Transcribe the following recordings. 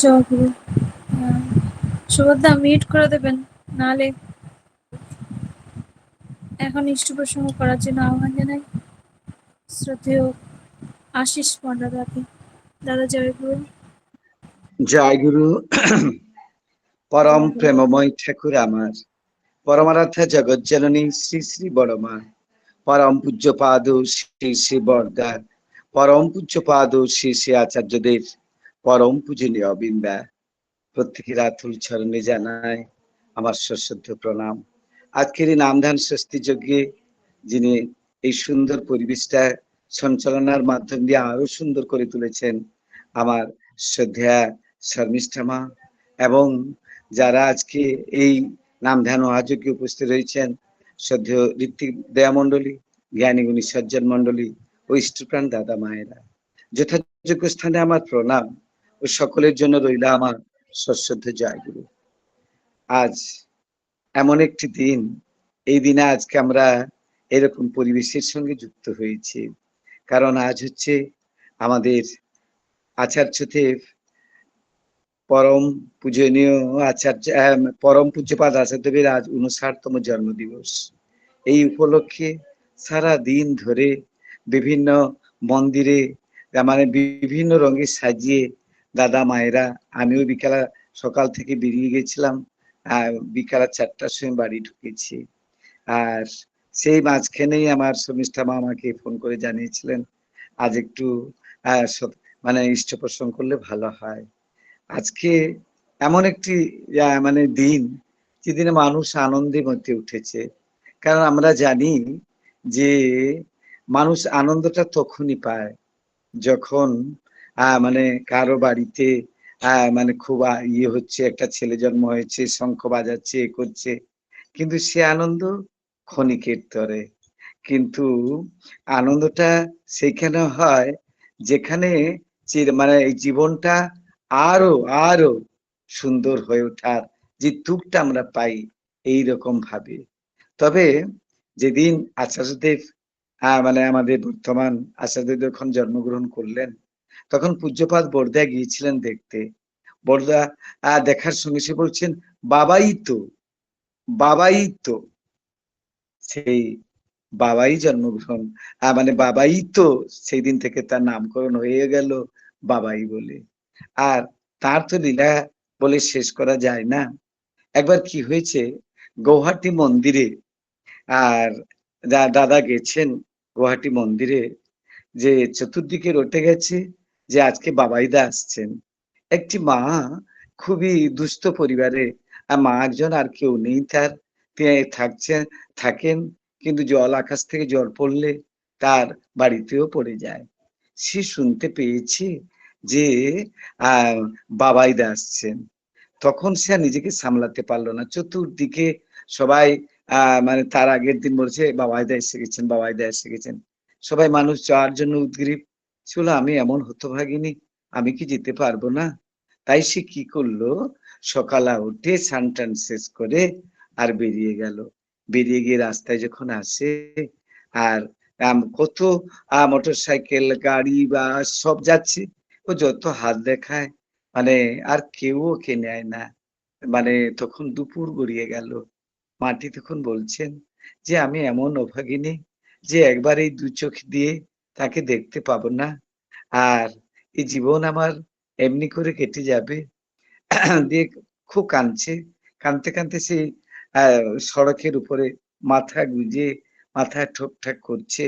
জয়গুরু। Subhadra mute করে দেবেন, নাহলে এখন ইষ্ট প্রসঙ্গ করার জন্য আহ্বান জানাই শ্রদ্ধেয় আশিস পণ্ডা দাকে। দাদা জয়গুরু। জয় গুরু। পরম প্রেমময় ঠাকুর আমার, পরমারাধ্যা জগৎ জননী শ্রী শ্রী বড়মা, পরম পূজ্যপাদ শ্রী শ্রী বরদার, পরম পূজ্যপাদ শ্রী শ্রী আচার্যদেব, পরম পূজনীয় বিন্দা, প্রত্যেকের আতুল চরণে জানায় আমার সশ্রদ্ধ প্রণাম। আজকের এই নামধান ষষ্ঠী যজ্ঞে যিনি এই সুন্দর পরিবেশটা সঞ্চালনার মাধ্যম দিয়ে আরো সুন্দর করে তুলেছেন, আমার শ্রদ্ধা শর্মিষ্ঠা মা, এবং যারা আজকে এই নাম ধ্যান মহাযজ্ঞে উপস্থিত রয়েছেন, শ্রদ্ধেয় ঋত্বিক দয়া মণ্ডলী, জ্ঞানীগুণী সজ্জন মণ্ডলী ও ইষ্টপ্রাণ দাদা মায়েরা, যথাযোগ্য স্থানে আমার প্রণাম ও সকলের জন্য রইল আমার সশ্রদ্ধ জয়গুরু। আজ এমন একটি দিন, এই দিনে আজকে আমরা এরকম পরিবেশের সঙ্গে যুক্ত হয়েছি, কারণ আজ হচ্ছে আমাদের আচার্যদেব পরম পূজনীয় আচার্য পরম পূজ্যপাদ আচার্যদেবের আজ ৫৯তম জন্মদিবস। এই উপলক্ষে সারা দিন ধরে বিভিন্ন মন্দিরে মানে বিভিন্ন রঙে সাজিয়ে দাদা মায়েরা, আমিও সকাল থেকে বেরিয়ে গেছিলাম, বিকাল ৪টার সময় বাড়ি ঢুকেছি। আর সেই মাঝখানেই আমার শর্মিষ্ঠা মা আমাকে ফোন করে জানিয়েছিলেন আজ একটু মানে ইষ্ট প্রসঙ্গ করলে ভালো হয়। আজকে এমন একটি মানে দিন, যেদিনে মানুষ আনন্দে মেতে উঠেছে। কারণ আমরা জানি যে মানুষ আনন্দটা তখনই পায় যখন মানে কারো বাড়িতে মানে খুব ইয়ে হচ্ছে, একটা ছেলে জন্ম হয়েছে, শঙ্খ বাজাচ্ছে, এ করছে, কিন্তু সে আনন্দ ক্ষণিকের তরে। কিন্তু আনন্দটা সেইখানে হয় যেখানে মানে এই জীবনটা আরো আরো সুন্দর হয়ে ওঠার যে তুকটা আমরা পাই এই রকম ভাবে। তবে যেদিন আচার্যদেব মানে আমাদের বর্তমান আচার্যদেব যখন জন্মগ্রহণ করলেন, তখন পূজ্যপাদ বরদা গিয়েছিলেন দেখতে। বরদা দেখার সঙ্গে সে বলছেন, বাবাই তো, বাবাই তো। সেই বাবাই জন্মগ্রহণ মানে বাবাই তো সেই দিন থেকে তার নামকরণ হয়ে গেল বাবাই বলে। আর তার তো লীলা বলে শেষ করা যায় না। একবার কি হয়েছে, গৌহাটি মন্দিরে, আর দাদা গেছেন গৌহাটি মন্দিরে, যে চতুর্দিকে রটে গেছে যে আজকে বাবাইদা আসছেন। একটি মা, খুবই দুস্থ পরিবারে, আর মা একজন, আর কেউ নেই তার, থাকেন, কিন্তু জল আকাশ থেকে জল পড়লে তার বাড়িতেও পড়ে যায়। সে শুনতে পেয়েছে যে বাবাইদা আসছেন। তখন সে আর নিজেকে সামলাতে পারলো না, চতুর্দিকে সবাই মানে তার আগের দিন বলছে বাবাইদা এসে গেছেন, বাবাইদা এসে গেছেন। সবাই মানুষ যাওয়ার জন্য উদ্গ্রীব ছিল। আমি এমন হতভাগিনী, আমি কি যেতে পারবো না? তাই সে কি করলো, সকালে উঠে স্নান টান শেষ করে আর বেরিয়ে গেল। বেরিয়ে গিয়ে রাস্তায় যখন আসে, আর কত মোটর সাইকেল, গাড়ি, বাস সব যাচ্ছে, ও যত হাত দেখায়, মানে আর কেউ ওকে নেয় না। মানে তখন দুপুর গড়িয়ে গেল। মাটি তখন বলছেন যে আমি এমন অভাগিনী যে একবার এই দু চোখ দিয়ে তাকে দেখতে পাবো না, আর এই জীবন আমার এমনি করে কেটে যাবে। দিয়ে খুব কাঁদছে, কাঁদতে কাঁদতে সেই সড়কের উপরে মাথা গুঁজে মাথা ঠোকঠাক করছে।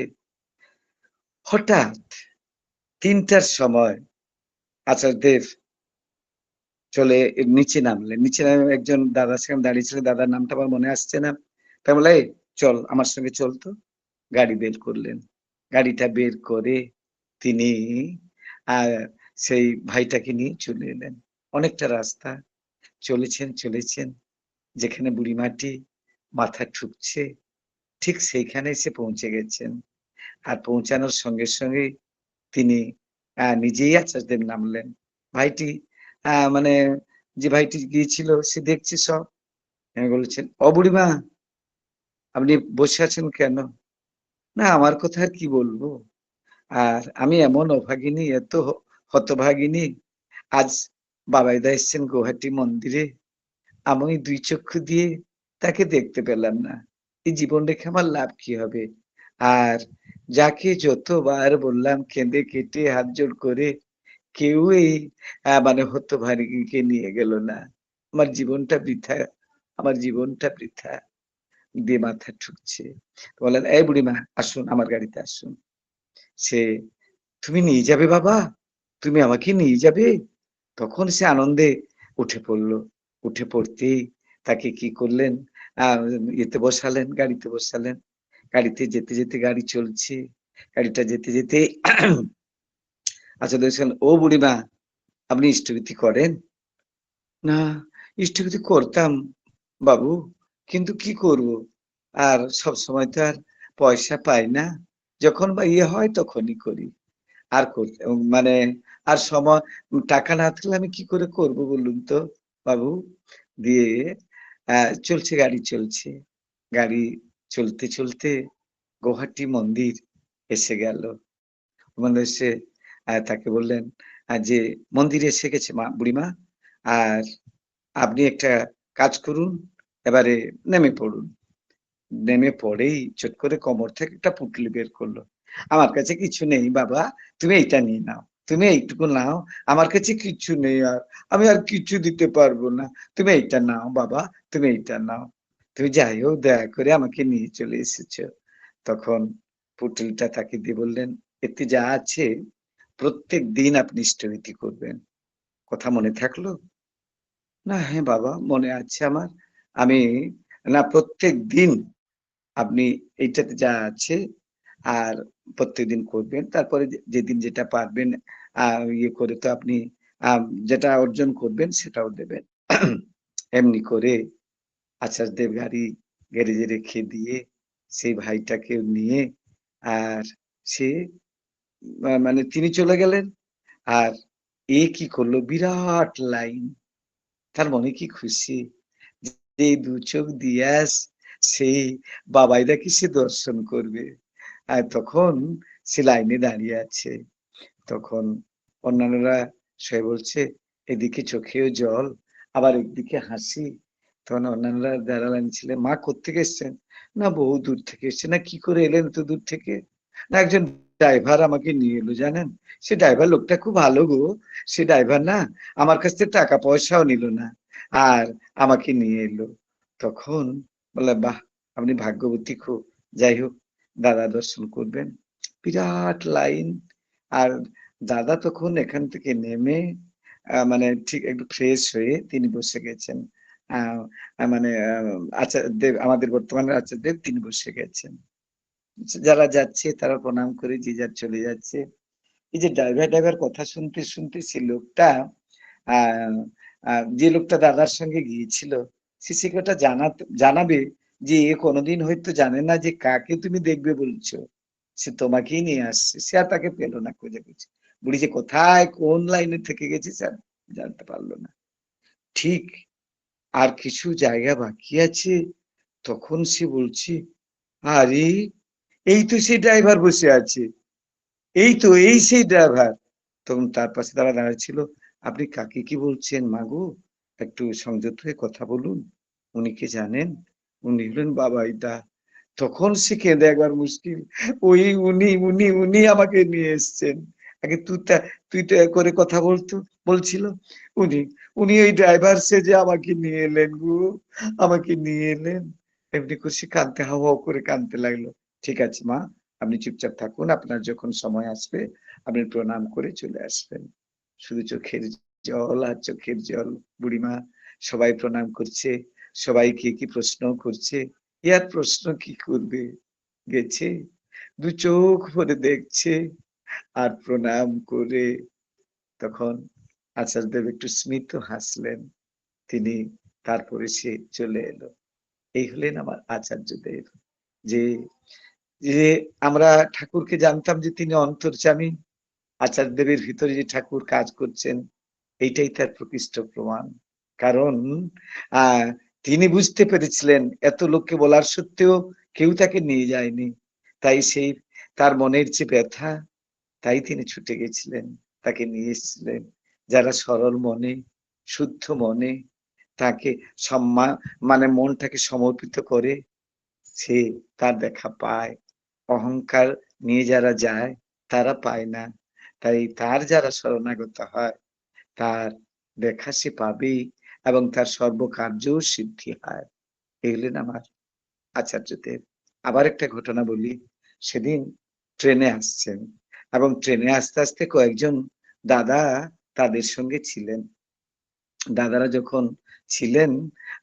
হঠাৎ ৩টার সময় আচার্যদেব চলে নিচে নামলেন। নিচে নামে একজন দাদার সঙ্গে দাঁড়িয়ে ছিল, দাদার নামটা আমার মনে আসছে না। তাই বলে, চল আমার সঙ্গে চল তো। গাড়ি বের করলেন। গাড়িটা বের করে তিনি সেই ভাইটাকে নিয়ে চলে এলেন। অনেকটা রাস্তা চলেছেন চলেছেন, যেখানে বুড়িমাটি মাথা ঠুকছে, ঠিক সেইখানে এসে পৌঁছে গেছেন। আর পৌঁছানোর সঙ্গে সঙ্গে তিনি নিজেই আচার্যদেব নামলেন। ভাইটি মানে যে ভাইটি গিয়েছিল সে দেখছে সব, বলেছেন, ও বুড়িমা, আপনি বসে আছেন কেন? না, আমার কথা আর কি বলবো, আর আমি এমন অভাগিনী, এত হতভাগিনী, আজ বাবাইদা এসছেন গুয়াহাটি মন্দিরে, আমি 2 চক্ষু দিয়ে তাকে দেখতে পেলাম না। এই জীবন রেখে আমার লাভ কি হবে? আর যাকে যতবার বললাম কেঁদে কেটে হাত জোড় করে, কেউই মানে হতভাগীকে নিয়ে গেল না। আমার জীবনটা বৃথা, আমার জীবনটা বৃথা দিয়ে মাথা ঠুকছে। বললেন, "এই বুড়িমা আসুন, আমার গাড়িতে আসুন।" সে, "তুমি নিয়ে যাবে বাবা? তুমি আমাকে নিয়ে যাবে?" তখন সে আনন্দে উঠে পড়ল। উঠে পড়তেই তাকে কি করলেন, আ ইয়েতে বসালেন, গাড়িতে বসালেন। গাড়িতে যেতে, যেতে গাড়ি চলছে। গাড়িটা যেতে, যেতে আচ্ছা দেখছেন, "ও বুড়িমা, আপনি ইষ্টভৃতি করেন?" "না, ইষ্টভৃতি করতাম বাবু, কিন্তু কি করব? আর সবসময় তো আর পয়সা পাই না। যখন বা ইয়ে হয় তখনই করি। আর করতে মানে আর সময় টাকা না থাকলে আমি কি করে করব বলুন তো বাবু?" দিয়ে আ চলছে, গাড়ি চলছে। গাড়ি চলতে, চলতে গৌহাটি মন্দির এসে গেল। মানে এসে তাকে বললেন যে, "মন্দিরে এসে গেছে বুড়িমা। আর আপনি একটা কাজ করুন, এবারে নেমে পড়ুন।" নেমে পড়েই চট করে কোমর থেকে একটা পুঁটলি বের করলো। "আমার কাছে কিছু নেই বাবা, তুমি এইটা নিয়ে নাও। তুমি এইটুকু নাও, আমার কাছে কিচ্ছু নেই আর। আমি আর কিচ্ছু দিতে পারবো না। তুমি এইটা নাও বাবা, তুমি এইটা নাও। তুমি যাই হোক দয়া করে আমাকে নিয়ে চলে এসেছো।" তখন পুঁটলিটা তাকে দিয়ে বললেন, "এতে যা আছে প্রত্যেকদিন আপনি ইষ্টভৃতি করবেন। কথা মনে থাকলো?" "না, হ্যাঁ বাবা, মনে আছে আমার। আমি না প্রত্যেকদিন আপনি এইটাতে যা আছে আর প্রত্যেকদিন করবেন। তারপরে যেদিন যেটা পারবেন আ ইয়ে করে তো আপনি আ যেটা অর্জন করবেন সেটাও দেবেন।" এমনি করে আচার্যদেব গাড়ি গ্যারেজে রেখে দিয়ে সেই ভাইটাকে নিয়ে আর সে মানে তিনি চলে গেলেন। আর এ কি করলো, বিরাট লাইন। তার মনে কি খুশি যে ২ চোখ দিয়া সেই বাবাইদাকে সে দর্শন করবে। আর তখন সে লাইনে দাঁড়িয়ে আছে। তখন অন্যান্যরা সে বলছে, এদিকে চোখেও জল, আবার একদিকে হাসি। তখন অন্যান্যরা যারা লাইনে ছিলেন, "মা কোত্থেকে এসছেন?" "না বহু দূর থেকে এসছেন।" "না কি করে এলেন এত দূর থেকে?" "না একজন ড্রাইভার আমাকে নিয়ে এলো জানেন? সে ড্রাইভার লোকটা খুব ভালো গো। সে ড্রাইভার না আমার কাছ থেকে টাকা পয়সাও নিল না। আর আমাকে নিয়ে এলো।" তখন বললাম, "বাহ! আপনি ভাগ্যবতী খুব। যাই হোক দাদা দর্শন করবেন।" বিরাট লাইন। আর দাদা তখন এখান থেকে নেমে মানে ঠিক একটু ফ্রেশ হয়ে তিনি বসে গেছেন। আ মানে আচার্যদেব, আমাদের বর্তমানের আচার্যদেব তিনি বসে গেছেন। যারা যাচ্ছে তারা প্রণাম করে যে যার চলে যাচ্ছে। এই যে ড্রাইভার কথা শুনতে, শুনতে সে লোকটা আ আ যে লোকটা দাদার সঙ্গে গিয়েছিল, সে কথা জানাবে যে এ কোনদিন হয়তো জানে না যে কাকে তুমি দেখবে বলছো। সে তোমাকেই নিয়ে আসছে। সে আর তাকে পেল না খুঁজে, খুঁজে। বুড়ি যে কোথায় কোন লাইনে থেকে গেছে সে আর জানতে পারল না। ঠিক আর কিছু জায়গা বাকি আছে। তখন সে বলছে, "আরে! এই তো সেই ড্রাইভার বসে আছে। এই তো এই সেই ড্রাইভার।" তখন তার পাশে তারা দাঁড়ায় ছিল। "আপনি কাকে কি বলছেন মাগো? একটু সংযত হয়ে কথা বলুন। উনি কে জানেন? উনি হলেন বাবাইদা।" তখন সে কেঁদে একবার মুশকিল। ওই উনি আমাকে নিয়ে এসছেন। আগে তুই তা করে কথা বলছিল। উনি, উনি ওই ড্রাইভার সেজে আমাকে নিয়ে এলেন গো। আমাকে নিয়ে এলেন। এমনি করে সে কাঁদতে হাউ, হাউ করে কাঁদতে লাগলো। "ঠিক আছে মা, আপনি চুপচাপ থাকুন। আপনার যখন সময় আসবে আপনি প্রণাম করে চলে আসবেন।" শুধু চোখের জল আর চোখের জল। বুড়িমা সবাই প্রণাম করছে। সবাই কি প্রশ্নও করছে। এ আর প্রশ্ন কি করবে? গেছে। ২ চোখ ভরে দেখছে আর প্রণাম করে তখন আচার্যদেব একটু স্মিত হাসলেন। তিনি তারপরে সে চলে এলো। এই হলেন আমার আচার্যদেব। যে, যে আমরা ঠাকুরকে জানতাম যে তিনি অন্তর্যামী। আচার্যদেবের ভিতরে যে ঠাকুর কাজ করছেন, এইটাই তার প্রকৃষ্ট প্রমাণ। কারণ আ তিনি বুঝতে পেরেছিলেন এত লোককে বলার সত্ত্বেও কেউ তাকে নিয়ে যায়নি। তাই সেই তার মনের যে ব্যথা, তাই তিনি ছুটে গেছিলেন। তাকে নিয়ে এসেছিলেন। যারা সরল মনে শুদ্ধ মনে তাকে সম্মান মানে মনটাকে সমর্পিত করে সে তার দেখা পায়। অহংকার নিয়ে যারা যায় তারা পায় না। তাই তার যারা শরণাগত হয় তার দেখা সে পাবেই এবং তার সর্বকার্য সিদ্ধি হয়। এই হলেন আমার আচার্যদেব। আবার একটা ঘটনা বলি। সেদিন ট্রেনে আসছেন এবং ট্রেনে আসতে আসতে কয়েকজন দাদা তাদের সঙ্গে ছিলেন। দাদারা যখন ছিলেন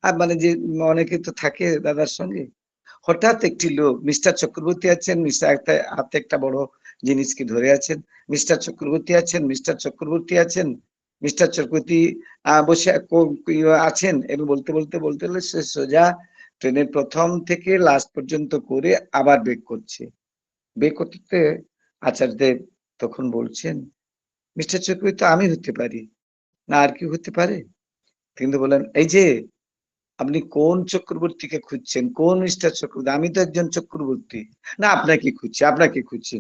আর মানে যে অনেকে তো থাকে দাদার সঙ্গে, হঠাৎ একটি লোক মিস্টার চক্রবর্তী আছেন, মিস্টার হাতে একটা বড় জিনিসকে ধরে আছেন, মিস্টার চক্রবর্তী আছেন, মিস্টার চক্রবর্তী আছেন, মিস্টার চক্রবর্তী বসে আছেন এবং বলতে বলতে বলতে বলতে সে সোজা ট্রেনের প্রথম থেকে লাস্ট পর্যন্ত করে আবার বেক করছে। বেক করতে আচার্যদেব তখন বলছেন, মিস্টার চক্রবর্তী আমি হতে পারি না, আর কি হতে পারে? কিন্তু বলেন, এই যে আপনি কোন চক্রবর্তীকে খুঁজছেন, কোন মিস্টার চক্রবর্তী? আমি তো একজন চক্রবর্তী। না আপনাকে খুঁজছি, আপনাকে খুঁজছি।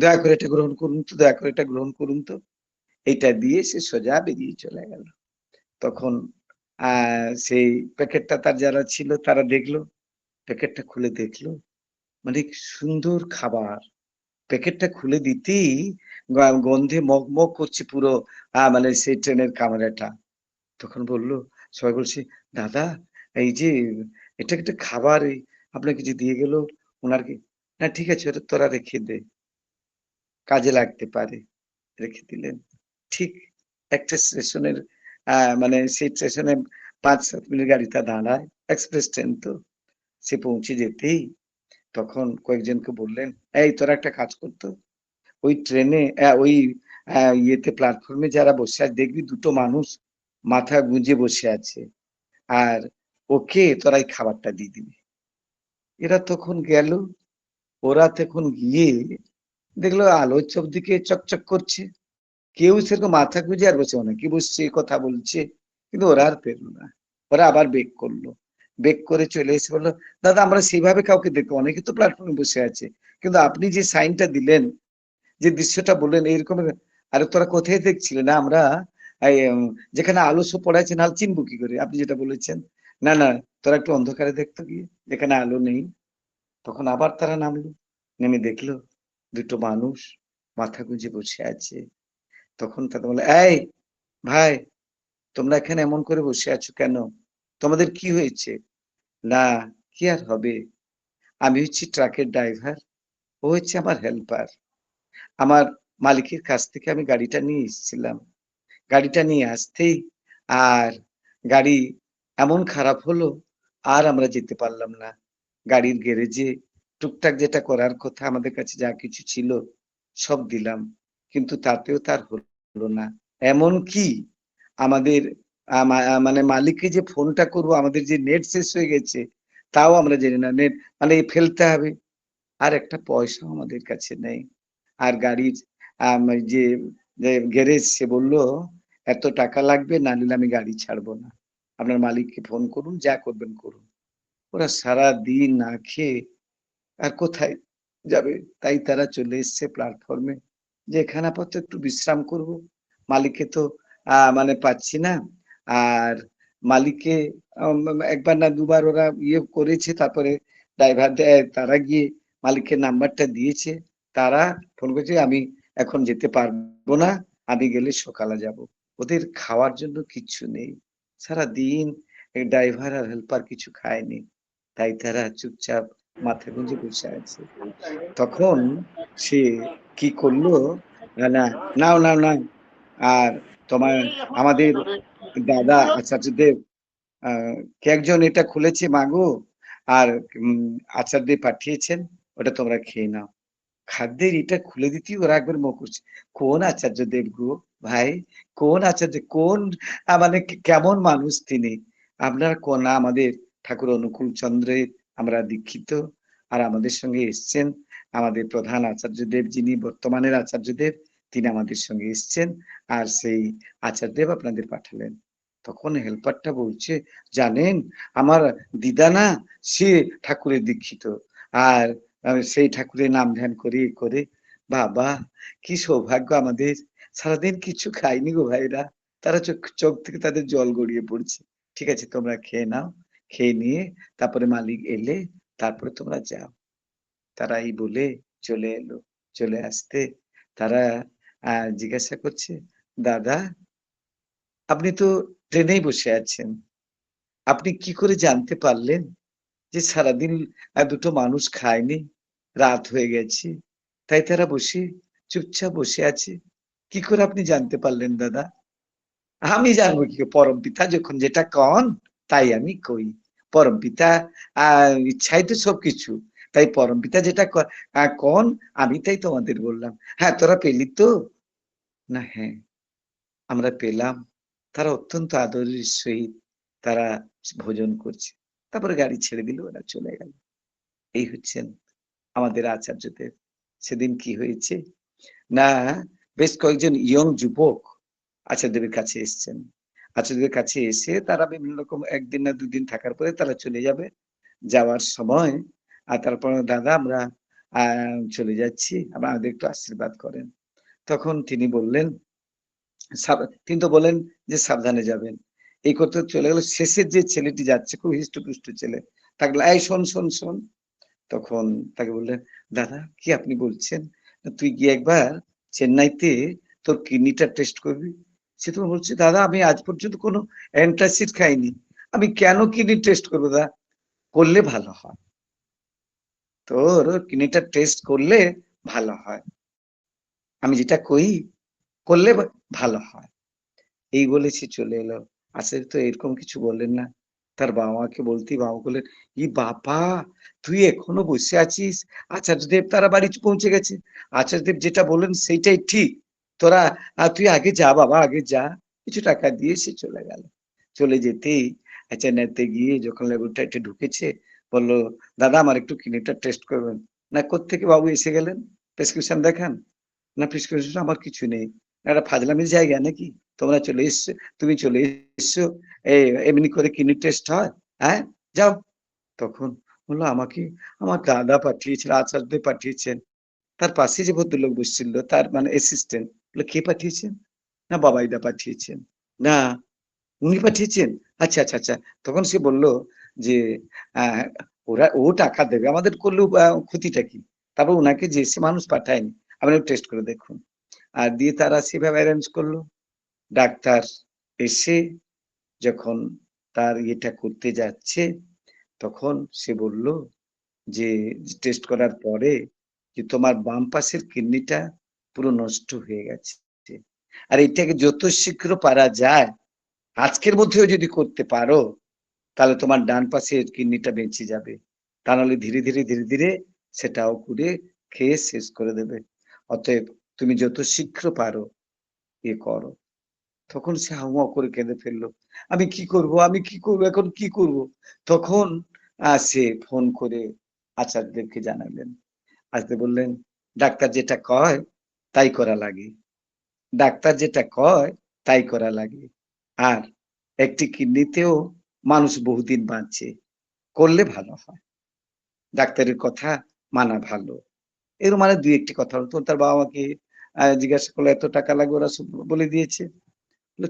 দয়া করে এটা গ্রহণ করুন তো, দয়া করে এটা গ্রহণ করুন তো। এটা দিয়ে সে সোজা বেরিয়ে চলে গেল। তখন সেই প্যাকেটটা তার যারা ছিল তারা দেখলো, প্যাকেটটা খুলে দেখলো মানে সুন্দর খাবার। প্যাকেটটা খুলে দিতেই গন্ধে মগমগ করছে পুরো মানে সেই ট্রেনের কামরাটা। তখন বললো, সবাই বলছে, দাদা এই যে এটা একটা খাবার, আপনাকে যে দিয়ে গেল ওনার কি? না ঠিক আছে, ওটা তোরা রেখে দে, কাজে লাগতে পারে। রেখে দিলেন। ঠিক একটা স্টেশনের মানে সেই স্টেশনে 5-7 মিনিট গাড়িটা দাঁড়ায়, এক্সপ্রেস ট্রেন তো। সে পৌঁছে যেতেই তখন কয়েকজনকে বললেন, এই তোরা একটা কাজ করতো, ওই ট্রেনে ওই ইয়েতে প্ল্যাটফর্মে যারা বসে আছে দেখবি দুটো মানুষ মাথা গুঁজে বসে আছে, আর ওকে তোরা এই খাবারটা দিয়ে দিবি। এরা তখন গেল, ওরা তখন গিয়ে দেখলো আলোর দিকে চকচক করছে, কেউ সেরকম মাথা গুঁজে আর বসে, অনেকে বসছে কথা বলছে, কিন্তু ওরা আর পেলো না। ওরা আবার বেক করলো, বেক করে চলে এসে বললো, দাদা আমরা সেইভাবে কাউকে দেখো, অনেকে তো প্ল্যাটফর্মে বসে আছে, কিন্তু আপনি যে সাইনটা দিলেন, যে দৃশ্যটা বললেন এইরকম। আরে তোরা কোথায় দেখছিলে? না আমরা যেখানে আলো সব পড়ে আছে, নাহলে চিনবো কি করে? আপনি যেটা বলেছেন, না না তোরা একটু অন্ধকারে দেখতো গিয়ে, যেখানে আলো নেই। তখন আবার তারা নামলো, নেমে দেখলো দুটো মানুষ মাথা গুঁজে বসে আছে। তখন তারা বলে, এই ভাই তোমরা এখানে এমন করে বসে আছো কেন? তোমাদের কি হয়েছে? না কি আর হবে, আমি হচ্ছি ট্রাকের ড্রাইভার, ও হচ্ছে আমার হেল্পার। আমার মালিকের কাছ থেকে আমি গাড়িটা নিয়ে এসেছিলাম, গাড়িটা নিয়ে আসতেই আর গাড়ি এমন খারাপ হলো, আর আমরা যেতে পারলাম না। গাড়ির গ্যারেজে টুকটাক যেটা করার কথা আমাদের কাছে যা কিছু ছিল সব দিলাম, কিন্তু তাতেও তার হলো না। এমন কি আমাদের মানে মালিককে যে ফোনটা করবো, আমাদের যে নেট শেষ হয়ে গেছে তাও আমরা জানি না, নেট মানে ফেলতে হবে, আর একটা পয়সাও আমাদের কাছে নেই। আর গাড়ির যে গ্যারেজ সে বললো এত টাকা লাগবে, না নিলে আমি গাড়ি ছাড়বো না, আপনার মালিককে ফোন করুন, যা করবেন করুন। ওরা সারা দিন না খেয়ে আর কোথায় যাবে, তাই তারা চলে এসছে প্ল্যাটফর্মে, যে এখানে আপাতত একটু বিশ্রাম করব। মালিককে তো মানে পাচ্ছি না। আর মালিককে একবার না দুবার ওরা ইয়ে করেছে, তারপরে ড্রাইভার তারা গিয়ে মালিকের নাম্বারটা দিয়েছে, তারা ফোন করেছে, আমি এখন যেতে পারবো না, আমি গেলে সকালে যাব। ওদের খাওয়ার জন্য কিচ্ছু নেই, সারা দিন ড্রাইভার আর হেল্পার কিছু খায়নি, তাই তারা চুপচাপ মাথা গুঁজে বসে আছে। তখন সে কি করলো, না নাও নাও নাও, আর তোমার আমাদের দাদা আচার্যদেব কে একজন এটা খুলেছে মাগো, আর আচার্যদেব পাঠিয়েছেন, ওটা তোমরা খেয়ে নাও। খাদ্যের এটা খুলে দিতেই ওরা একবার মুখ করছে, কোন আচার্য দেব গো ভাই, কোন আচার্য, কোন মানে কেমন মানুষ তিনি? আপনারা কোন আমাদের ঠাকুর অনুকূল চন্দ্রের আমরা দীক্ষিত, আর আমাদের সঙ্গে এসছেন আমাদের প্রধান আচার্যদেব, যিনি বর্তমানের আচার্যদেব, তিনি আমাদের সঙ্গে এসছেন, আর সেই আচার্যদেব আপনাদের পাঠালেন। তখন হেল্পারটা বলছে, জানেন আমার দিদা না, সে ঠাকুরের দীক্ষিত, আর সেই ঠাকুরের নাম ধ্যান করে করে বাবা কি সৌভাগ্য আমাদের, সারাদিন কিছু খাইনি গো ভাইরা, তারা চোখ চোখ থেকে তাদের জল গড়িয়ে পড়ছে। ঠিক আছে তোমরা খেয়ে নাও। খেয়ে নিয়ে তারপরে মালিক এলে তারপরে তোমরা যাও। তারা এই বলে চলে এলো। চলে আসতে তারা জিজ্ঞাসা করছে, "দাদা আপনি তো ট্রেনেই বসে আছেন। আপনি কি করে জানতে পারলেন যে সারাদিন দুটো মানুষ খায়নি, রাত হয়ে গেছে। তাই তারা বসে চুপচাপ বসে আছে। কি করে আপনি জানতে পারলেন দাদা?" আমি জানবো কি করে? পরমপিতা যখন যেটা কন তাই আমি কই। পরমপিতা ইচ্ছাই তো সবকিছু। তাই পরমপিতা যেটা কন আমি তাই তোমাদের বললাম। হ্যাঁ, তোরা পেলি তো? না হ্যাঁ, আমরা পেলাম। তারা অত্যন্ত আদরের সহিত তারা ভোজন করছে। তারপরে গাড়ি ছেড়ে দিল, ওরা চলে গেল। এই হচ্ছেন আমাদের আচার্যদেব। সেদিন কি হয়েছে? না, বেশ কয়েকজন ইয়ং যুবক আচার্যদেবের কাছে এসছেন। আচার্যদেবের কাছে এসে তারা বিভিন্ন রকম ১ দিন না ২ দিন থাকার পরে তারা চলে যাবে। যাওয়ার সময় তারপর দাদা আমরা আ চলে যাচ্ছি। আমাদের একটু আশীর্বাদ করেন। তখন তিনি বললেন, তিনি তো বললেন যে সাবধানে যাবেন। এই করতে চলে গেল। শেষের যে ছেলেটি যাচ্ছে খুব হিষ্টপুষ্ট ছেলে। তাকে বলল, "এই শোন, শোন, শোন।" তখন তাকে বললেন, "দাদা কি আপনি বলছেন? তুই গিয়ে একবার চেন্নাইতে তোর কিডনিটা টেস্ট করবি।" সে তখন বলছে, "দাদা আমি আজ পর্যন্ত কোনো অ্যান্টাসিড খাইনি। আমি কেন কিডনি টেস্ট করব দাদা?" করলে ভালো হয়। তোর কিডনিটা টেস্ট করলে ভালো হয়। আমি যেটা কই করলে ভালো হয়। এই বলে সে চলে এলো। আচার্য তো এরকম কিছু বললেন না। তার বাবা-মাকে বলতেই বাবা বললেন, বাবা! তুই এখনো বসে আছিস? আচার্যদেব তারা বাড়ি পৌঁছে গেছে। আচার্যদেব যেটা বললেন সেইটাই ঠিক। তোরা তুই আগে যা বাবা, আগে যা।" কিছু টাকা দিয়ে সে চলে গেল। চলে যেতেই চেন্নাইতে গিয়ে যখন ল্যাবরেটরিতে ঢুকেছে, বলল, "দাদা আমার একটু কিডনিটা টেস্ট করবেন।" না, "কোত্থেকে বাবু এসে গেলেন? প্রেসক্রিপশন দেখান।" না, "প্রেসক্রিপশন আমার কিছু নেই।" একটা ফাজলামির জায়গা নাকি? তোমরা চলে এসছো, তুমি চলে এসছো, এমনি করে কিডনি টেস্ট হয়? হ্যাঁ? যাও। তখন বলল, "আমাকে আমার দাদা পাঠিয়েছেন, আচার্যদেব পাঠিয়েছেন।" তার পাশে যে ভদ্রলোক বসছিল তার মানে অ্যাসিস্ট্যান্ট বলল, "কে পাঠিয়েছেন?" না, "বাবাইদা পাঠিয়েছেন।" না, "উনি পাঠিয়েছেন? আচ্ছা, আচ্ছা, আচ্ছা।" তখন সে বলল যে, "আ ও টাকা দেবে। আমাদের করলেও ক্ষতিটা কি? তারপর উনাকে যে সে মানুষ পাঠায়নি। আপনি টেস্ট করে দেখুন।" আর দিয়ে তারা সেভাবে এরেঞ্জ করলো। ডাক্তার এসে যখন তার ইয়েটা করতে যাচ্ছে, তখন সে বলল যে টেস্ট করার পরে যে, "তোমার বাম পাশের কিডনিটা পুরো নষ্ট হয়ে গেছে। আর এটাকে যত শীঘ্র পারা যায়, আজকের মধ্যেও যদি করতে পারো, তাহলে তোমার ডান পাশের কিডনিটা বেঁচে যাবে। তা নাহলে ধীরে, ধীরে, ধীরে, ধীরে সেটাও পুড়ে খেয়ে শেষ করে দেবে। অতএব তুমি যত শীঘ্র পারো করো।" তখন সে হাউমাউ করে কেঁদে ফেলল। "আমি কি করব? আমি কি করব? এখন কি করব?" তখন সে ফোন করে আচার্যদেবকে জানালেন। আচার্য বললেন, "ডাক্তার যেটা কয় তাই করা লাগে। ডাক্তার যেটা কয় তাই করা লাগে। আর একটি কিডনিতেও মানুষ বহুদিন বাঁচে। করলে ভালো হয়। ডাক্তারের কথা মানা ভালো।" এর মানে ২-১ টি কথা হলো। তখন তার বাবা-মাকে জিজ্ঞাসা করলো, "এত টাকা লাগবে?" ওরা সব বলে দিয়েছে। বলল,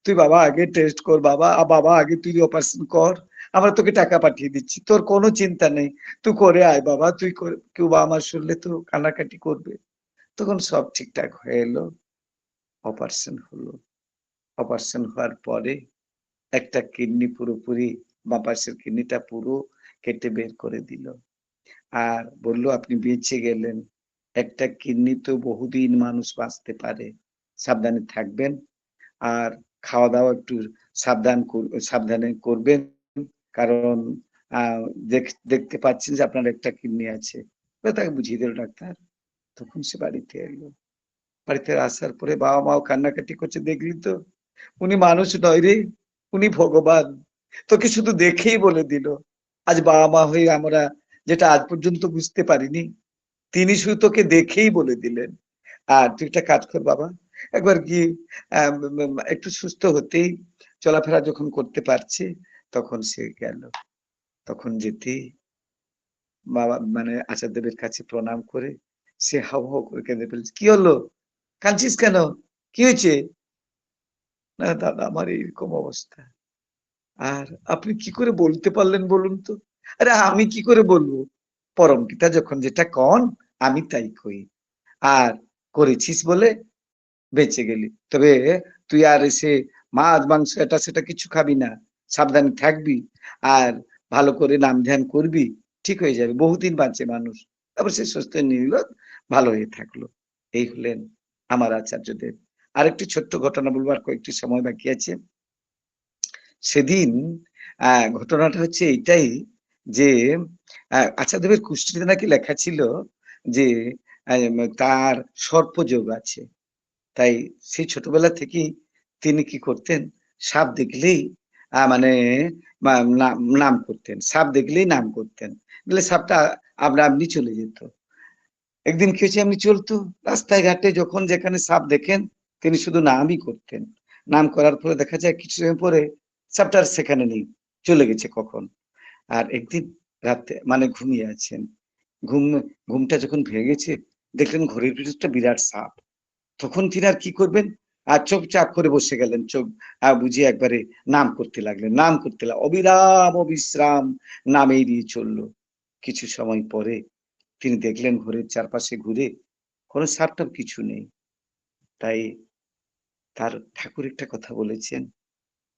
"তুই বাবা আগে টেস্ট কর বাবা। বাবা আগে তুই অপারেশন কর। আমরা তোকে টাকা পাঠিয়ে দিচ্ছি। তোর কোনো চিন্তা নেই। তুই করে আয় বাবা। তুই করে।" কেউ বাবা-মা শুনলে তো কান্নাকাটি করবে। তখন সব ঠিকঠাক হয়ে এলো। অপারেশন হলো। অপারেশন হওয়ার পরে একটা কিডনি পুরোপুরি বাঁ পাশের কিডনিটা পুরো কেটে বের করে দিল। আর বলল, "আপনি বেঁচে গেলেন। একটা কিডনি তো বহুদিন মানুষ বাঁচতে পারে। সাবধানে থাকবেন। আর খাওয়া-দাওয়া একটু সাবধানে করবেন। কারণ আ দেখতে পাচ্ছেন যে আপনার একটা কিডনি আছে।" তাকে বুঝিয়ে দিল ডাক্তার। তখন সে বাড়িতে এলো। বাড়িতে আসার পরে বাবা-মাও কান্নাকাটি করছে, "দেখলি তো? উনি মানুষ নয় রে, উনি ভগবান। তোকে শুধু দেখেই বলে দিল। আজ বাবা-মা হয়ে আমরা যেটা আজ পর্যন্ত বুঝতে পারিনি, তিনি শুধু তোকে দেখেই বলে দিলেন। আর তুই একটা কাজ কর বাবা, একবার গিয়ে একটু সুস্থ হতেই চলাফেরা যখন করতে পারছে, তখন সে গেল। তখন যেতেই বাবা মানে আচার্যদেবের কাছে প্রণাম করে সে হাউ, হাউ করে কেঁদে ফেলছে। "কি হলো? কাঁদছিস কেন? কি হয়েছে?" না দাদা আমার এইরকম অবস্থা। আর আপনি কি করে বলতে পারলেন বলুন তো? আরে আমি কি করে বলবো? পরম পিতা যখন যেটা কন আমি তাই কই। আর করেছিস বলে বেঁচে গেলি। তবে তুই আর এসে মাছ, মাংস এটা সেটা কিছু খাবি না। সাবধানে থাকবি। আর ভালো করে নাম ধ্যান করবি। ঠিক হয়ে যাবে। বহুদিন বাঁচে মানুষ। তারপর সে সুস্থ নিল, ভালো হয়ে থাকলো। এই হলেন আমার আচার্যদেব। আরেকটি ছোট্ট ঘটনা বলবো, আর কয়েকটি সময় বাকি আছে। সেদিন ঘটনাটা হচ্ছে এইটাই যে আচার্যদেবের কুষ্ঠিতে নাকি লেখা ছিল যে তার সর্পযোগ আছে। তাই সেই ছোটবেলা থেকেই তিনি কি করতেন, সাপ দেখলেই মানে নাম করতেন। সাপ দেখলেই নাম করতেন। নাহলে সাপটা আপনা আপনি চলে যেত। একদিন কি হয়েছে, এমনি চলতো রাস্তায় ঘাটে, যখন যেখানে সাপ দেখেন তিনি শুধু নামই করতেন। নাম করার পরে দেখা যায় কিছু সময় পরে সাপটা আর সেখানে নেই, চলে গেছে কখন। আর একদিন রাতে মানে ঘুমিয়ে আছেন, ঘুম ঘুমটা যখন ভেঙেছে দেখলেন ঘরের ভিতরে একটা বিরাট সাপ। তখন তিনি আর কি করবেন, আর চোখ চাপ করে বসে গেলেন, চোখ বুঝিয়ে একবারে নাম করতে লাগলেন, নাম করতে অবিরাম অবিশ্রাম নামে এড়িয়ে চললো। কিছু সময় পরে তিনি দেখলেন ঘরের চারপাশে ঘুরে কোনো সাপটাপ কিছু নেই। তাই তার ঠাকুর একটা কথা বলেছেন,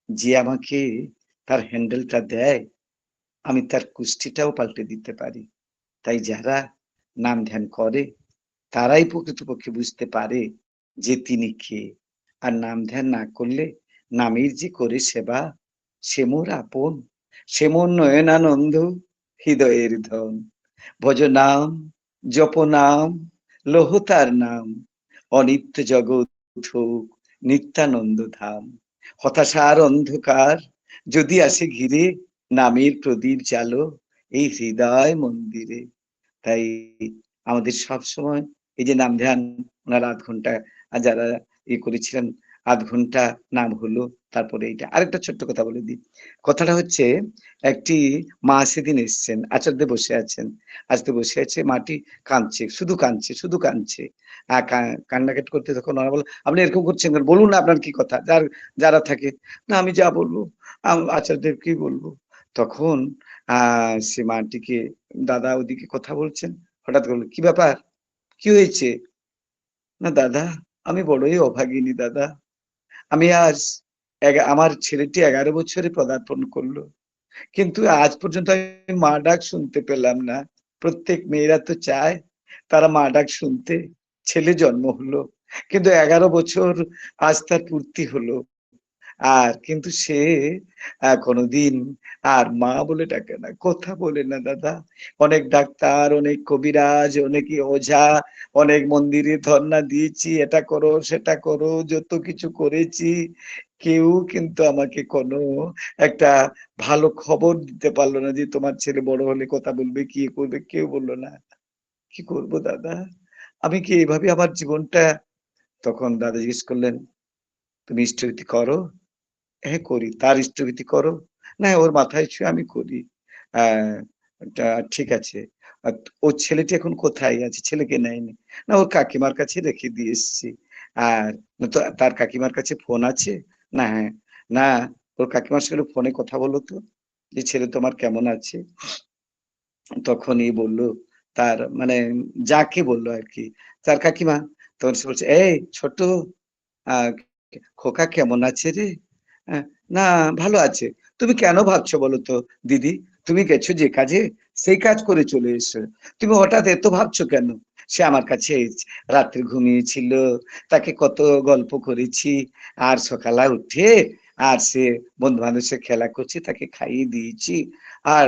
যে আমাকে তার হ্যান্ডেলটা দেয় আমি তার কুষ্ঠিটাও পাল্টে দিতে পারি। তাই যারা নাম ধ্যান করে তারাই প্রকৃতপক্ষে বুঝতে পারে যে তিনি কে। আর নাম ধ্যান না করলে নামের যে করে সেবা, সে মোর আপন, সে মোর নয়নানন্দ, হৃদয়ের ধন। ভজ নাম, জপ নাম, লহ তার নাম, অনিত্য জগৎ হোক নিত্যানন্দ ধাম। হতাশার অন্ধকার যদি আসে ঘিরে, নামের প্রদীপ জালো এই হৃদয় মন্দিরে। তাই আমাদের সব সময় এই যে নাম ধ্যান, ওনারা ৮ ঘন্টা যারা করেছিলেন, ৮ ঘন্টা নাম হলো। তারপরে এইটা আরেকটা ছোট্ট কথা বলে দিই। কথাটা হচ্ছে, একটি মা সেদিন এসছেন, আচার্য বসে আছেন। আচার্য বসে আছে, মাটি কাঁদছে, শুধু কাঁদছে, শুধু কাঁদছে। কান্নাকাটি করতে তখন ওরা বলে, আপনি এরকম করছেন কেন? বলুন না আপনার কি কথা। যারা থাকে, না আমি যা বলবো, আচার্যদেব কি বলবো। তখন সে মাটিকে, দাদা ওদিকে কথা বলছেন, হঠাৎ বলল, কি ব্যাপার, কি হয়েছে? না দাদা, আমি বড়ই অভাগিনী দাদা। আমি আজ আমার ছেলেটি 11 বছরে পদার্পণ করলো, কিন্তু আজ পর্যন্ত আমি মা ডাক শুনতে পেলাম না। প্রত্যেক মেয়েরা তো চায় তারা মা ডাক শুনতে, ছেলে জন্ম হলো, কিন্তু 11 বছর আজ তার পূর্তি হলো। আর কিন্তু সে কোনোদিন আর মা বলে ডাকে না, কথা বলে না দাদা। অনেক ডাক্তার, অনেক কবিরাজ, অনেকে ওঝা, অনেক মন্দিরে ধর্ণা দিয়েছি, এটা করো সেটা করো, যত কিছু করেছি, কেউ কিন্তু আমাকে কোনো একটা ভালো খবর দিতে পারলো না যে তোমার ছেলে বড় হলে কথা বলবে, কি করবে, কেউ বললো না। কি করবো দাদা, আমি কি এইভাবে আমার জীবনটা। তখন দাদা জিজ্ঞেস করলেন, তুমি ইষ্টভৃতি করো? হ্যাঁ করি। তার ইষ্টভৃতি করো? না ওর মাথায় ছুঁয়ে আমি করি। আহ ঠিক আছে। ওর ছেলেটি এখন কোথায় আছে? ছেলেকে নেয়নি। না ওর কাকিমার কাছে রেখে দিয়ে এসছি। আর তো তার কাকিমার কাছে ফোন আছে? না হ্যাঁ, না ওর কাকিমার সঙ্গে ফোনে কথা বলো তো, যে ছেলে তোমার কেমন আছে। তখনই বলল, তার মানে যাকে বললো আর কি, তার কাকিমা। তখন সে বলছে, এই ছোট, আহ খোকা কেমন আছে রে? আহ, না ভালো আছে। তুমি কেন ভাবছো বলো তো দিদি, তুমি গেছো যে কাজে, সেই কাজ করে চলে এসো, তুমি হঠাৎ এত ভাবছো কেন? সে আমার কাছে রাত্রে ঘুমিয়েছিল, তাকে কত গল্প করেছি, আর সকালে উঠে আর সে বন্ধু বান্ধবের সাথে খেলা করছে, তাকে খাইয়ে দিয়েছি, আর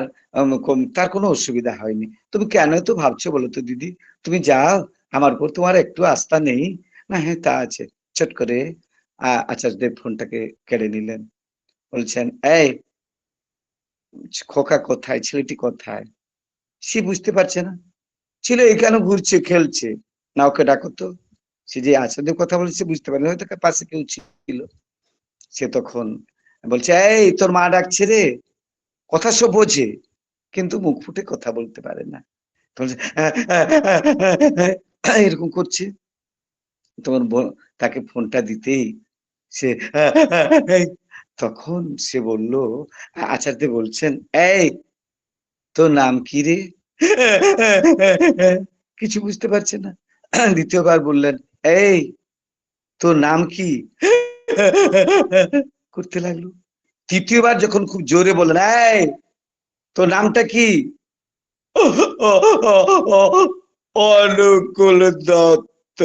তার কোনো অসুবিধা হয়নি। তুমি কেন তো ভাবছো বলো তো দিদি, তুমি যাও, আমার উপর তোমার একটু আস্থা নেই? না হ্যাঁ তা আছে। চট করে আচার্যদেব ফোনটাকে কেড়ে নিলেন। বলছেন, এই খোকা কোথায়, ছেলেটি কোথায়? সে বুঝতে পারছে না, ছেলে এখানে ঘুরছে খেলছে, না ওকে ডাকো তো। সে যে আচার্যদেব কথা বলেছে বুঝতে পারে, হয়তো পাশে কেউ ছিল। সে তখন বলছে, এই তোর মা ডাকছে রে। কথা সব বোঝে, কিন্তু মুখ ফুটে কথা বলতে পারে না। তখন এরকম করছে। তখন তাকে ফোনটা দিতেই সে তখন সে বলল, আচার্য বলছেন, এই তোর নাম কি রে? কিছু বুঝতে পারছে না। দ্বিতীয়বার বললেন, এই তোর নাম কি? করতে লাগলো। তৃতীয়বার যখন খুব জোরে বললেন, এই তোর নামটা কি? অনুকূল দত্ত।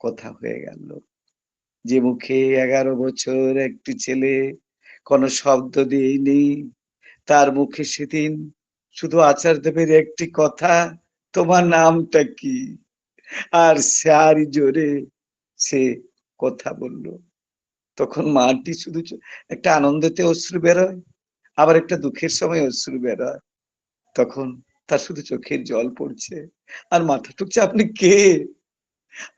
কথা হয়ে গেল। যে মুখে 11 বছর একটি ছেলে কোনো শব্দ দিইনি, তার মুখে সেদিন শুধু আচার্যদেবের একটি কথা, তোমার নামটা কি? আর সারি জোরে সে কথা বলল। তখন মাটি শুধু একটা আনন্দতে অশ্রু বেরোয়, আবার একটা দুঃখের সময় অশ্রু বেরোয়। তখন তার শুধু চোখের জল পড়ছে আর মাথা ঠুকছে। আপনি কে?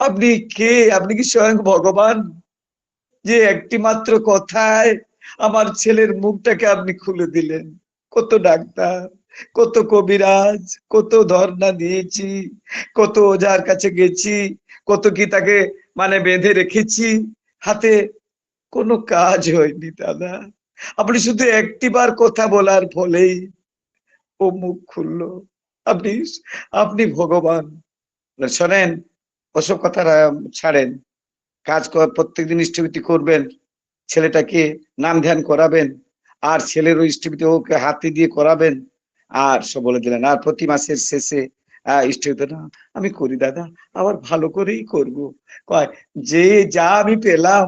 আপনি কে? আপনি কি স্বয়ং ভগবান, যে একটি মাত্র কথায় আমার ছেলের মুখটাকে আপনি খুলে দিলেন? কত ডাক্তার, কত কবিরাজ, কত ধর্ণা দিয়েছি, কত ওঝার কাছে গেছি, কত কি তাকে বেঁধে রেখেছি, হাতে কোনো কাজ হয়নি দাদা। আপনি শুধু একটিবার কথা বলার ফলেই ও মুখ খুললো। আপনি আপনি ভগবান। শোনেন, ওসব কথা ছাড়েন, কাজ প্রত্যেকদিন ইষ্টভৃতি করবেন, ছেলেটাকে নাম ধ্যান করাবেন, আর ছেলেরও ইষ্টভৃতি ওকে হাতে দিয়ে করাবেন। আর সব বলে দিলেন, আর প্রতি মাসের শেষে ইষ্টভৃতি না আমি করি দাদা, আবার ভালো করেই করব। কয়, যে যা আমি পেলাম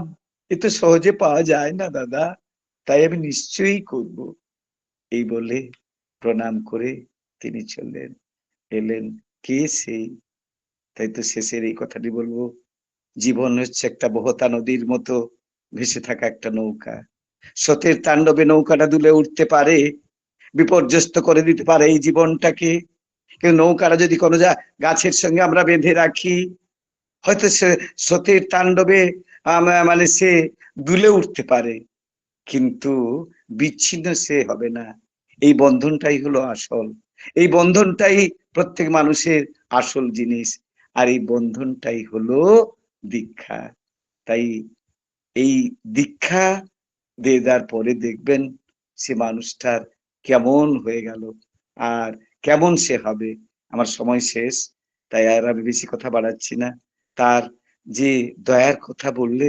এ তো সহজে পাওয়া যায় না দাদা, তাই আমি নিশ্চয়ই করব। এই বলে প্রণাম করে তিনি চললেন। এলেন কে সেই? তাই তো শেষের এই কথাটি বলবো, জীবন হচ্ছে একটা বহতা নদীর মতো ভেসে থাকা একটা নৌকা। স্রোতের তাণ্ডবে নৌকাটা দুলে উঠতে পারে, বিপর্যস্ত করে দিতে পারে এই জীবনটাকে। কিন্তু নৌকাটা যদি কোনো গাছের সঙ্গে আমরা বেঁধে রাখি, হয়তো সে স্রোতের তাণ্ডবে সে দুলে উঠতে পারে, কিন্তু বিচ্ছিন্ন সে হবে না। এই বন্ধনটাই হলো আসল, এই বন্ধনটাই প্রত্যেক মানুষের আসল জিনিস, আর এই বন্ধনটাই হলো দীক্ষা। তাই এই দীক্ষা দিয়ে দেওয়ার পরে দেখবেন সে মানুষটার কেমন হয়ে গেল আর কেমন সে হবে। আমার সময় শেষ, তাই আর আমি বেশি কথা বাড়াচ্ছি না। তার যে দয়ার কথা বললে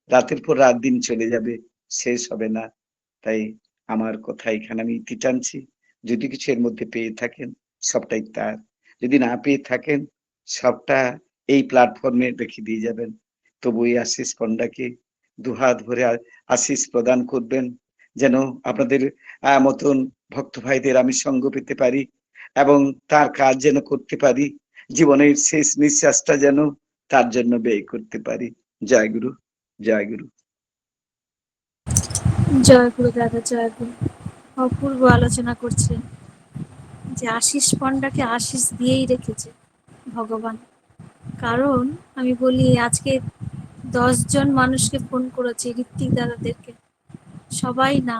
রাতের পর রাত দিন চলে যাবে, শেষ হবে না। তাই আমার কথা এখানে আমি ইতি টানছি। যদি কিছু এর মধ্যে পেয়ে থাকেন, সবটাই তার। যদি না পেয়ে থাকেন, সবটা এই প্ল্যাটফর্মে রেখে দিয়ে যাবেন। তবু এই আশিস পণ্ডাকে দুহাত ভরে আশিস প্রদান করবেন, যেন আপনাদের মতন ভক্ত ভাইদের আমি সঙ্গ পেতে পারি এবং তার কাজ যেন করতে পারি, জীবনের শেষ নিঃশ্বাসটা যেন তার জন্য ব্যয় করতে পারি। জয় গুরু, জয় গুরু। জয় গুরু দাদা, জয় গুরু। অপূর্ব আলোচনা করছেন যে আশিস পণ্ডাকে আশিস দিয়েই রেখেছে ভগবান। কারণ আমি বলি, আজকে 10 জন মানুষকে ফোন করেছে ঋত্বিক দাদাদেরকে, সবাই না,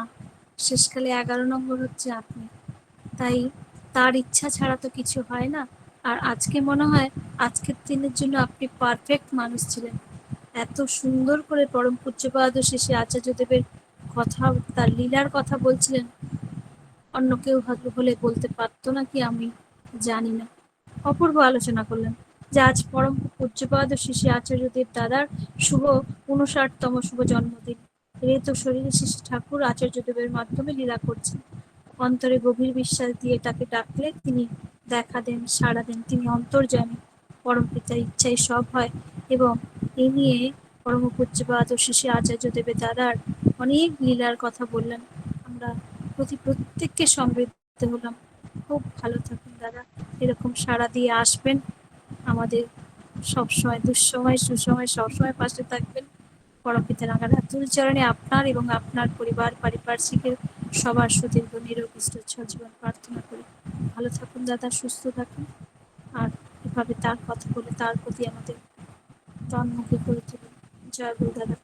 শেষকালে 11 নম্বর হচ্ছে আপনি। তাই তার ইচ্ছা ছাড়া তো কিছু হয় না। আর আজকে মনে হয় আজকের দিনের জন্য আপনি পারফেক্ট মানুষ ছিলেন। এত সুন্দর করে পরম পূজ্যপাদ শেষে আচার্যদেবের কথা, তার লীলার কথা বলছিলেন, অন্য কেউ হলে বলতে পারতো না কি আমি জানি না। অপূর্ব আলোচনা করলেন যে আজ পরম পূজ্যপাদ শিষ্য আচার্যদেব দাদার শুভ 59তম শুভ জন্মদিন। রেত শরীরে শিশু ঠাকুর আচার্যদেবের মাধ্যমে লীলা করছেন। অন্তরে গভীর বিশ্বাস দিয়ে তাকে ডাকলে তিনি দেখা দেন, সাড়া দেন। তিনি অন্তর্যামী, পরম পিতার ইচ্ছাই সব হয়। এবং এ নিয়ে পরম পূজ্যপাদ শিষ্য আচার্যদেবের দাদার অনেক লীলার কথা বললেন। আমরা প্রত্যেককে সমৃদ্ধ হলাম। খুব ভালো থাকুন দাদা, এরকম সাড়া দিয়ে আসবেন আমাদের সবসময়, দুঃসময় সুসময় সবসময় পাশে থাকবেন। পরমপিতা রাঙার আতুল চরণে আপনার এবং আপনার পরিবার পারিপার্শ্বিকের সবার সুদীর্ঘ নিরোগ সুস্থ জীবন প্রার্থনা করি। ভালো থাকুন দাদা, সুস্থ থাকুন, আর এভাবে তার কথা বলে তার প্রতি আমাদের তন্মুখী করে তুলুন। জয় গুরু দাদা।